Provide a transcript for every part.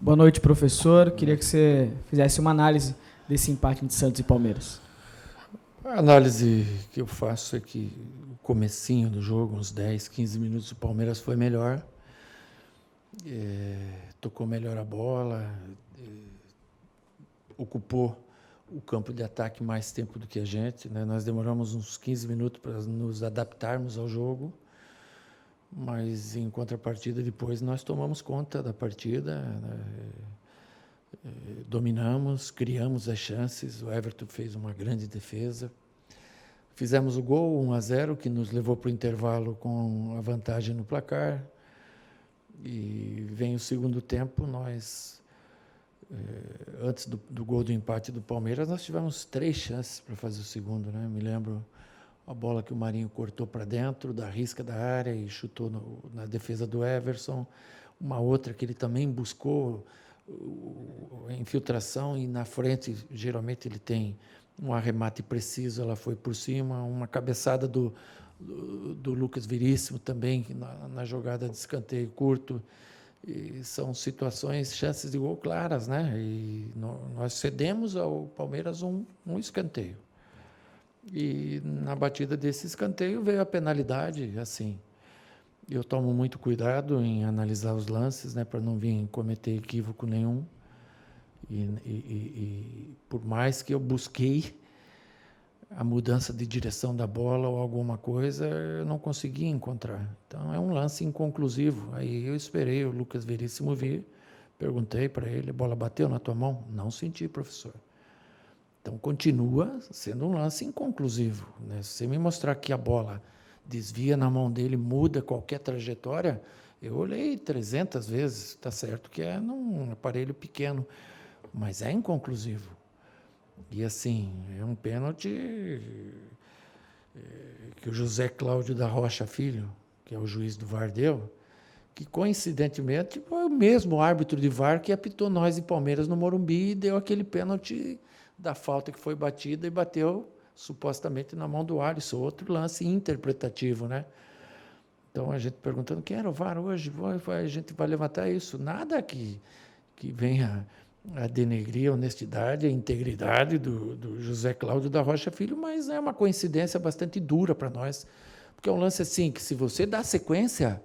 Boa noite, professor. Queria que você fizesse uma análise desse empate entre Santos e Palmeiras. A análise que eu faço é que o comecinho do jogo, uns 10, 15 minutos, o Palmeiras foi melhor, tocou melhor a bola, ocupou o campo de ataque mais tempo do que a gente, né? Nós demoramos uns 15 minutos para nos adaptarmos ao jogo, mas em contrapartida depois nós tomamos conta da partida, né? Dominamos, criamos as chances, o Everton fez uma grande defesa, fizemos o gol 1-0 que nos levou para o intervalo com a vantagem no placar, e vem o segundo tempo, nós antes do gol do empate do Palmeiras, nós tivemos 3 chances para fazer o segundo, né? Me lembro a bola que o Marinho cortou para dentro da risca da área e chutou na defesa do Everson, uma outra que ele também buscou a infiltração e na frente geralmente ele tem um arremate preciso, ela foi por cima, uma cabeçada do Lucas Veríssimo também na jogada de escanteio curto. E são situações, chances de gol claras, né? E nós cedemos ao Palmeiras um escanteio. E na batida desse escanteio veio a penalidade, assim. Eu tomo muito cuidado em analisar os lances, né, para não vir cometer equívoco nenhum. E por mais que eu busquei a mudança de direção da bola ou alguma coisa, eu não consegui encontrar. Então, é um lance inconclusivo. Aí eu esperei o Lucas Veríssimo vir, perguntei para ele, a bola bateu na tua mão? Não senti, professor. Então, continua sendo um lance inconclusivo, né? Se você me mostrar que a bola desvia na mão dele, muda qualquer trajetória, eu olhei 300 vezes, está certo que é num aparelho pequeno, mas é inconclusivo. E assim, é um pênalti que o José Cláudio da Rocha Filho, que é o juiz do VAR, deu, que coincidentemente foi o mesmo árbitro de VAR que apitou nós em Palmeiras no Morumbi e deu aquele pênalti da falta que foi batida e bateu supostamente na mão do Alisson, outro lance interpretativo, né? Então, a gente perguntando quem era o VAR hoje, a gente vai levantar isso. Nada que venha a denegrir a honestidade, a integridade do José Cláudio da Rocha Filho, mas é uma coincidência bastante dura para nós, porque é um lance assim, que se você dá sequência,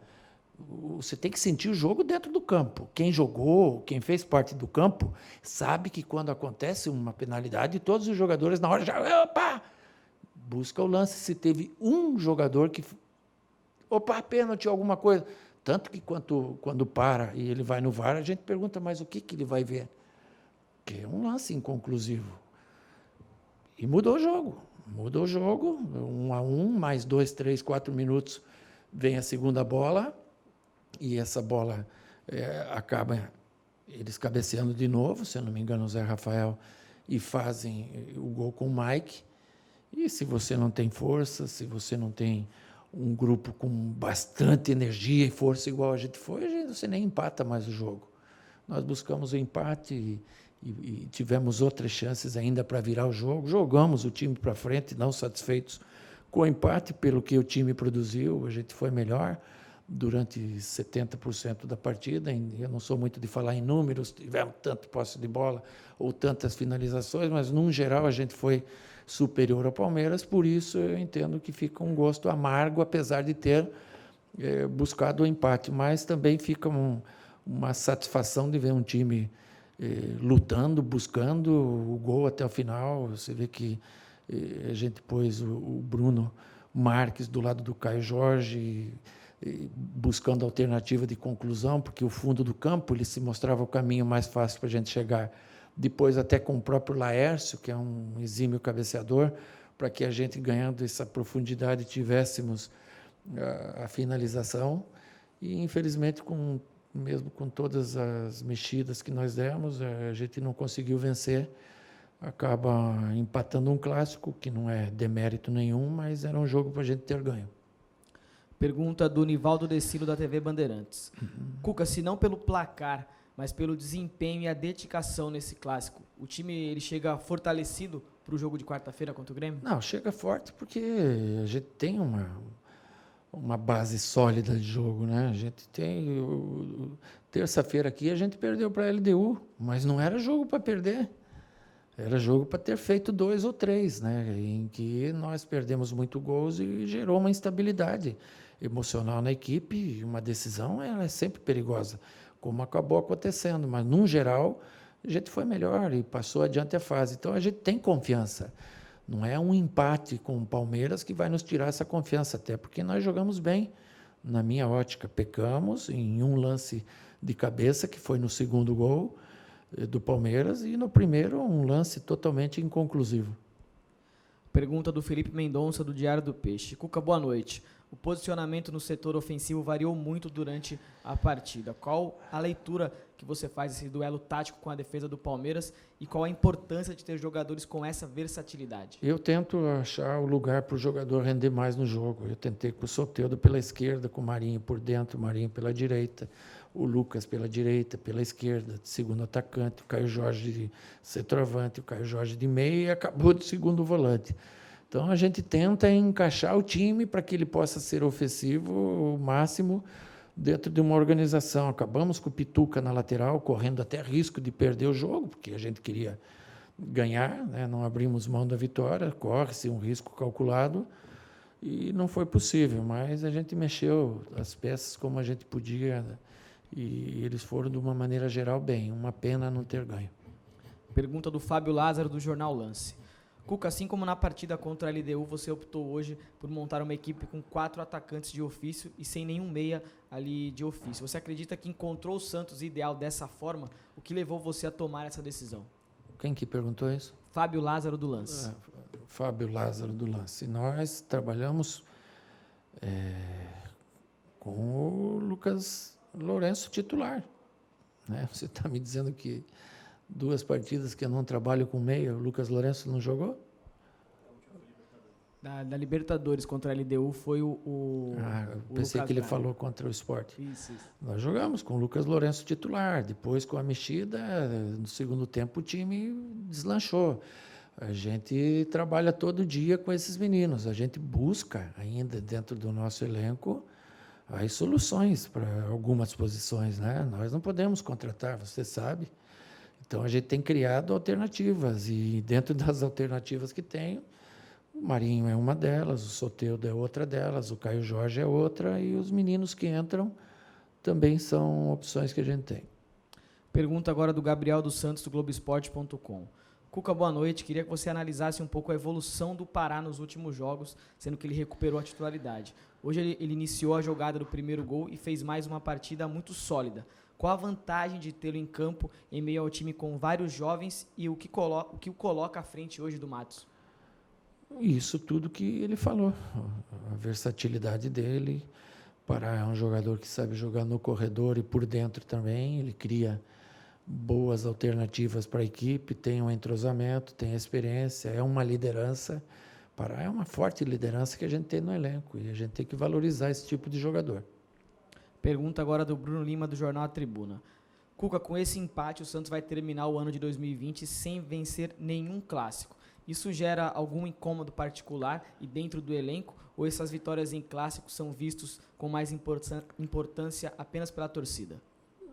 você tem que sentir o jogo dentro do campo. Quem jogou, quem fez parte do campo, sabe que quando acontece uma penalidade, todos os jogadores na hora já, opa, busca o lance. Se teve um jogador que, opa, pênalti, alguma coisa, tanto que quando para e ele vai no VAR, a gente pergunta, mas o que ele vai ver? Que é um lance inconclusivo. E mudou o jogo. Mudou o jogo, 1-1, mais 2, 3, 4 minutos, vem a segunda bola, e essa bola acaba eles cabeceando de novo, se eu não me engano, o Zé Rafael, e fazem o gol com o Mike. E se você não tem força, se você não tem um grupo com bastante energia e força igual a gente foi, você nem empata mais o jogo. Nós buscamos o empate e tivemos outras chances ainda para virar o jogo. Jogamos o time para frente, não satisfeitos com o empate, pelo que o time produziu, a gente foi melhor durante 70% da partida. Eu não sou muito de falar em números, tivemos tanto posse de bola ou tantas finalizações, mas, num geral, a gente foi superior ao Palmeiras, por isso eu entendo que fica um gosto amargo, apesar de ter buscado o empate, mas também fica uma satisfação de ver um time lutando, buscando o gol até o final. Você vê que a gente pôs o Bruno Marques do lado do Caio Jorge, buscando alternativa de conclusão, porque o fundo do campo ele se mostrava o caminho mais fácil para a gente chegar. Depois até com o próprio Laércio, que é um exímio cabeceador, para que a gente, ganhando essa profundidade, tivéssemos a finalização. E, infelizmente, mesmo com todas as mexidas que nós demos, a gente não conseguiu vencer, acaba empatando um clássico, que não é demérito nenhum, mas era um jogo para a gente ter ganho. Pergunta do Nivaldo Decilo, da TV Bandeirantes. Cuca, se não pelo placar, mas pelo desempenho e a dedicação nesse clássico, o time ele chega fortalecido para o jogo de quarta-feira contra o Grêmio? Não, chega forte porque a gente tem uma base sólida de jogo, né? A gente tem terça-feira aqui a gente perdeu para a LDU, mas não era jogo para perder, era jogo para ter feito 2 ou 3, né? Em que nós perdemos muito gols e gerou uma instabilidade emocional na equipe. E uma decisão ela é sempre perigosa, como acabou acontecendo, mas num geral a gente foi melhor e passou adiante a fase. Então a gente tem confiança. Não é um empate com o Palmeiras que vai nos tirar essa confiança, até porque nós jogamos bem. Na minha ótica, pecamos em um lance de cabeça, que foi no segundo gol do Palmeiras, e no primeiro, um lance totalmente inconclusivo. Pergunta do Felipe Mendonça, do Diário do Peixe. Cuca, boa noite. O posicionamento no setor ofensivo variou muito durante a partida. Qual a leitura que você faz desse duelo tático com a defesa do Palmeiras e qual a importância de ter jogadores com essa versatilidade? Eu tento achar o lugar para o jogador render mais no jogo. Eu tentei com o Soteldo pela esquerda, com o Marinho por dentro, o Marinho pela direita, o Lucas pela direita, pela esquerda, de segundo atacante, o Caio Jorge de centroavante, o Caio Jorge de meia e acabou de segundo volante. Então, a gente tenta encaixar o time para que ele possa ser ofensivo o máximo dentro de uma organização. Acabamos com o Pituca na lateral, correndo até risco de perder o jogo, porque a gente queria ganhar, né? Não abrimos mão da vitória, corre-se um risco calculado e não foi possível, mas a gente mexeu as peças como a gente podia, né? E eles foram, de uma maneira geral, bem. Uma pena não ter ganho. Pergunta do Fábio Lázaro, do Jornal Lance. Cuca, assim como na partida contra a LDU, você optou hoje por montar uma equipe com 4 atacantes de ofício e sem nenhum meia ali de ofício. Você acredita que encontrou o Santos ideal dessa forma? O que levou você a tomar essa decisão? Quem que perguntou isso? Fábio Lázaro, do Lance. Fábio Lázaro, do Lance. Nós trabalhamos com o Lucas Lourenço titular, né? Você está me dizendo que 2 partidas que eu não trabalho com meia, o Lucas Lourenço não jogou? Da Libertadores contra a LDU foi o pensei Lucas que ele Braga. falou contra o Sport. Isso. Nós jogamos com o Lucas Lourenço titular, depois com a mexida, no segundo tempo o time deslanchou. A gente trabalha todo dia com esses meninos, a gente busca ainda dentro do nosso elenco as soluções para algumas posições, né? Nós não podemos contratar, você sabe. Então, a gente tem criado alternativas, e dentro das alternativas que tem, o Marinho é uma delas, o Soteldo é outra delas, o Caio Jorge é outra, e os meninos que entram também são opções que a gente tem. Pergunta agora do Gabriel dos Santos, do Globoesporte.com. Cuca, boa noite. Queria que você analisasse um pouco a evolução do Pará nos últimos jogos, sendo que ele recuperou a titularidade. Hoje ele iniciou a jogada do primeiro gol e fez mais uma partida muito sólida. Qual a vantagem de tê-lo em campo em meio ao time com vários jovens e o que o coloca à frente hoje do Matos? Isso tudo que ele falou, a versatilidade dele. Pará é um jogador que sabe jogar no corredor e por dentro também, ele cria boas alternativas para a equipe, tem um entrosamento, tem experiência, é uma liderança. Pará é uma forte liderança que a gente tem no elenco e a gente tem que valorizar esse tipo de jogador. Pergunta agora do Bruno Lima, do Jornal A Tribuna. Cuca, com esse empate, o Santos vai terminar o ano de 2020 sem vencer nenhum clássico. Isso gera algum incômodo particular e dentro do elenco, ou essas vitórias em clássicos são vistos com mais importância apenas pela torcida?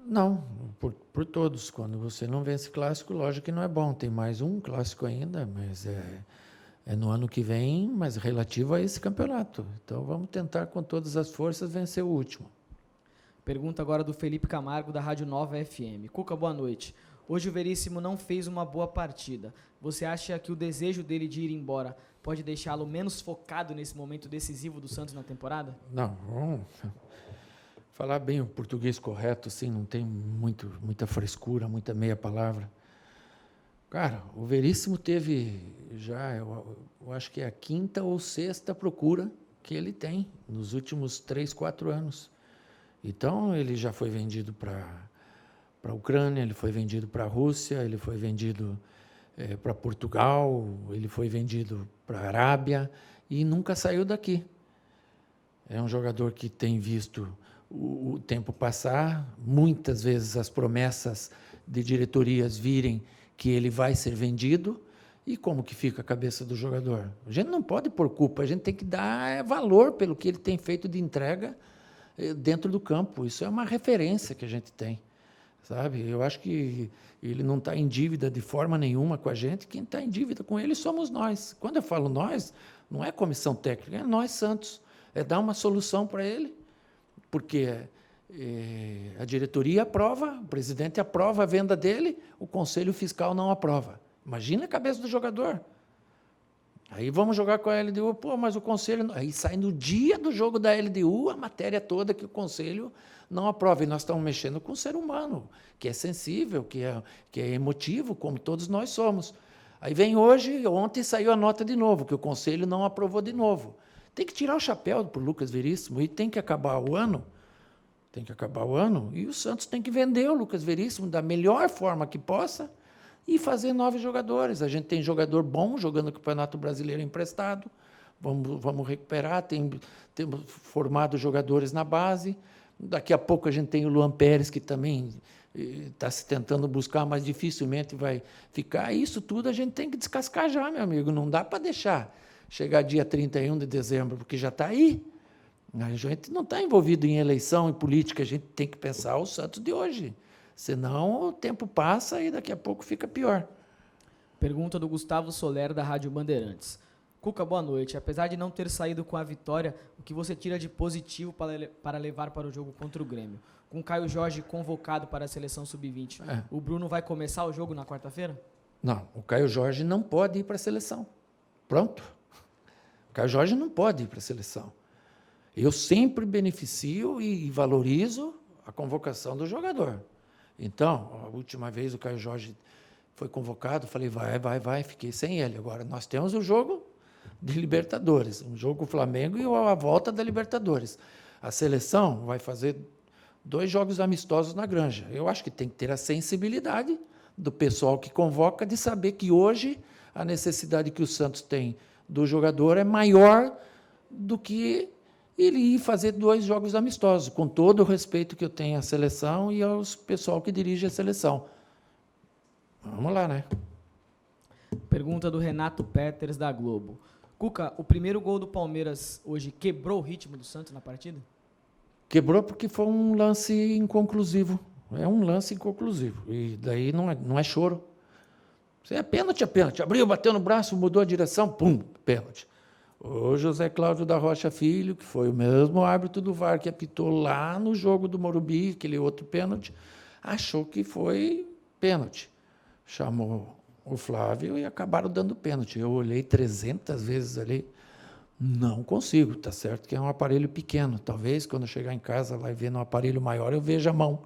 Não, por todos. Quando você não vence clássico, lógico que não é bom. Tem mais um clássico ainda, mas é no ano que vem, mas relativo a esse campeonato. Então vamos tentar com todas as forças vencer o último. Pergunta agora do Felipe Camargo, da Rádio Nova FM. Cuca, boa noite. Hoje o Veríssimo não fez uma boa partida. Você acha que o desejo dele de ir embora pode deixá-lo menos focado nesse momento decisivo do Santos na temporada? Não, vamos falar bem o português correto, assim, não tem muita frescura, muita meia palavra. Cara, o Veríssimo teve já, eu acho que é a 5ª ou 6ª procura que ele tem nos últimos 3, 4 anos. Então, ele já foi vendido para a Ucrânia, ele foi vendido para a Rússia, ele foi vendido para Portugal, ele foi vendido para a Arábia e nunca saiu daqui. É um jogador que tem visto o tempo passar, muitas vezes as promessas de diretorias virem que ele vai ser vendido E como que fica a cabeça do jogador? A gente não pode pôr culpa, a gente tem que dar valor pelo que ele tem feito de entrega dentro do campo. Isso é uma referência que a gente tem, sabe? Eu acho que ele não está em dívida de forma nenhuma com a gente. Quem está em dívida com ele somos nós. Quando eu falo nós, não é comissão técnica, é nós, Santos. É dar uma solução para ele, porque a diretoria aprova, o presidente aprova a venda dele, o conselho fiscal não aprova. Imagina a cabeça do jogador. Aí vamos jogar com a LDU, pô, mas o conselho... Aí sai no dia do jogo da LDU a matéria toda que o conselho não aprova. E nós estamos mexendo com o ser humano, que é sensível, que é emotivo, como todos nós somos. Aí vem hoje, ontem saiu a nota de novo, que o conselho não aprovou de novo. Tem que tirar o chapéu para o Lucas Veríssimo e tem que acabar o ano. Tem que acabar o ano e o Santos tem que vender o Lucas Veríssimo da melhor forma que possa e fazer novos jogadores. A gente tem jogador bom jogando no Campeonato Brasileiro emprestado, vamos recuperar, temos formado jogadores na base. Daqui a pouco a gente tem o Luan Pérez, que também está se tentando buscar, mas dificilmente vai ficar. Isso tudo a gente tem que descascar já, meu amigo. Não dá para deixar chegar dia 31 de dezembro, porque já está aí. A gente não está envolvido em eleição e política, a gente tem que pensar o Santos de hoje. Senão o tempo passa e daqui a pouco fica pior. Pergunta do Gustavo Soler, da Rádio Bandeirantes. Cuca, boa noite. Apesar de não ter saído com a vitória, o que você tira de positivo para levar para o jogo contra o Grêmio? Com Caio Jorge convocado para a seleção sub-20, o Bruno vai começar o jogo na quarta-feira? Não, o Caio Jorge não pode ir para a seleção. Pronto. O Caio Jorge não pode ir para a seleção. Eu sempre beneficio e valorizo a convocação do jogador. Então, a última vez o Caio Jorge foi convocado, falei, vai, fiquei sem ele. Agora, nós temos o jogo de Libertadores, um jogo com o Flamengo e a volta da Libertadores. A seleção vai fazer 2 jogos amistosos na Granja. Eu acho que tem que ter a sensibilidade do pessoal que convoca de saber que hoje a necessidade que o Santos tem do jogador é maior do que ele ir fazer 2 jogos amistosos, com todo o respeito que eu tenho à seleção e ao pessoal que dirige a seleção. Vamos lá, né? Pergunta do Renato Peters, da Globo. Cuca, o primeiro gol do Palmeiras hoje quebrou o ritmo do Santos na partida? Quebrou porque foi um lance inconclusivo. É um lance inconclusivo. E daí não é choro. Se é pênalti, é pênalti. Abriu, bateu no braço, mudou a direção, pum, pênalti. O José Cláudio da Rocha Filho, que foi o mesmo árbitro do VAR que apitou lá no jogo do Morumbi, aquele outro pênalti, achou que foi pênalti. Chamou o Flávio e acabaram dando pênalti. Eu olhei 300 vezes ali, não consigo, tá certo que é um aparelho pequeno. Talvez quando eu chegar em casa lá e ver no aparelho maior eu veja a mão.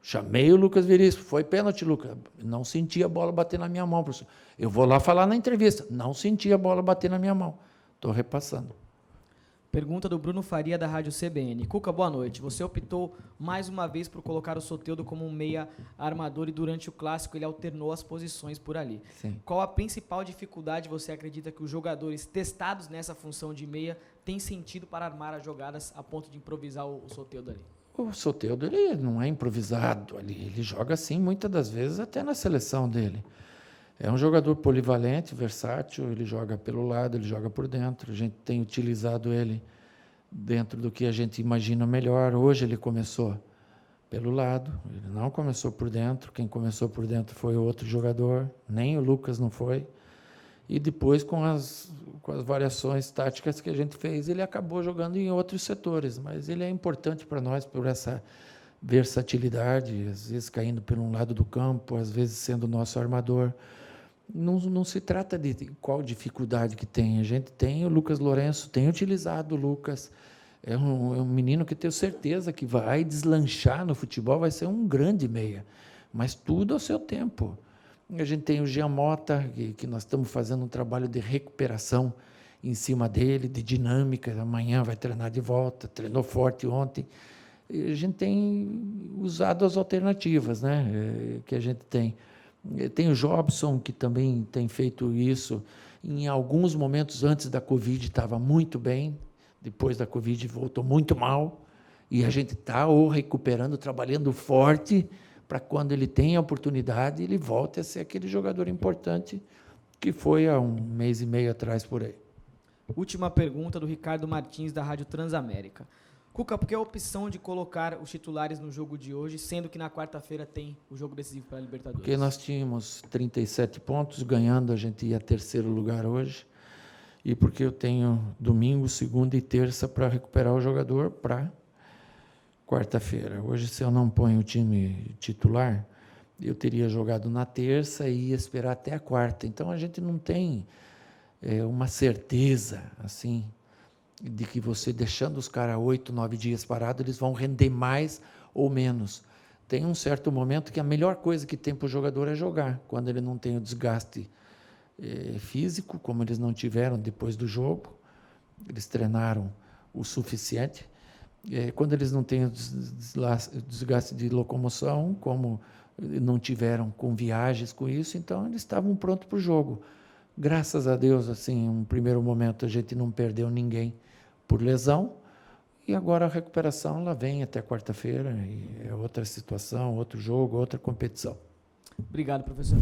Chamei o Lucas Veríssimo, foi pênalti, Lucas. Não senti a bola bater na minha mão, professor. Eu vou lá falar na entrevista, não senti a bola bater na minha mão. Estou repassando. Pergunta do Bruno Faria, da Rádio CBN. Cuca, boa noite. Você optou mais uma vez por colocar o Soteldo como um meia armador e durante o Clássico ele alternou as posições por ali. Sim. Qual a principal dificuldade você acredita que os jogadores testados nessa função de meia têm sentido para armar as jogadas a ponto de improvisar o Soteldo ali? O Soteldo ele não é improvisado ali, ele joga assim muitas das vezes até na seleção dele. É um jogador polivalente, versátil, ele joga pelo lado, ele joga por dentro. A gente tem utilizado ele dentro do que a gente imagina melhor. Hoje ele começou pelo lado, ele não começou por dentro. Quem começou por dentro foi outro jogador, nem o Lucas não foi. E depois, com as variações táticas que a gente fez, ele acabou jogando em outros setores. Mas ele é importante para nós por essa versatilidade, às vezes caindo por um lado do campo, às vezes sendo nosso armador. Não se trata de qual dificuldade que tem. A gente tem o Lucas Lourenço, tem utilizado o Lucas. É um menino que tenho certeza que vai deslanchar no futebol, vai ser um grande meia. Mas tudo ao seu tempo. A gente tem o Jean Mota, que nós estamos fazendo um trabalho de recuperação em cima dele, de dinâmica. Amanhã vai treinar de volta, treinou forte ontem. E a gente tem usado as alternativas, né, que a gente tem. Tem o Jobson, que também tem feito isso. Em alguns momentos antes da Covid estava muito bem, depois da Covid voltou muito mal, e a gente está recuperando, trabalhando forte, para quando ele tem a oportunidade, ele volte a ser aquele jogador importante que foi há 1 mês e meio atrás por aí. Última pergunta do Ricardo Martins, da Rádio Transamérica. Cuca, por que a opção de colocar os titulares no jogo de hoje, sendo que na quarta-feira tem o jogo decisivo para a Libertadores? Porque nós tínhamos 37 pontos, ganhando a gente ia a terceiro lugar hoje, e porque eu tenho domingo, segunda e terça para recuperar o jogador para quarta-feira. Hoje, se eu não ponho o time titular, eu teria jogado na terça e ia esperar até a quarta. Então, a gente não tem uma certeza, assim, de que você deixando os caras 8, 9 dias parados, eles vão render mais ou menos. Tem um certo momento que a melhor coisa que tem para o jogador é jogar, quando ele não tem o desgaste físico, como eles não tiveram depois do jogo, eles treinaram o suficiente. Quando eles não têm o desgaste de locomoção, como não tiveram com viagens com isso, então eles estavam prontos para o jogo. Graças a Deus, assim, um primeiro momento a gente não perdeu ninguém por lesão, e agora a recuperação ela vem até quarta-feira, e é outra situação, outro jogo, outra competição. Obrigado, professor.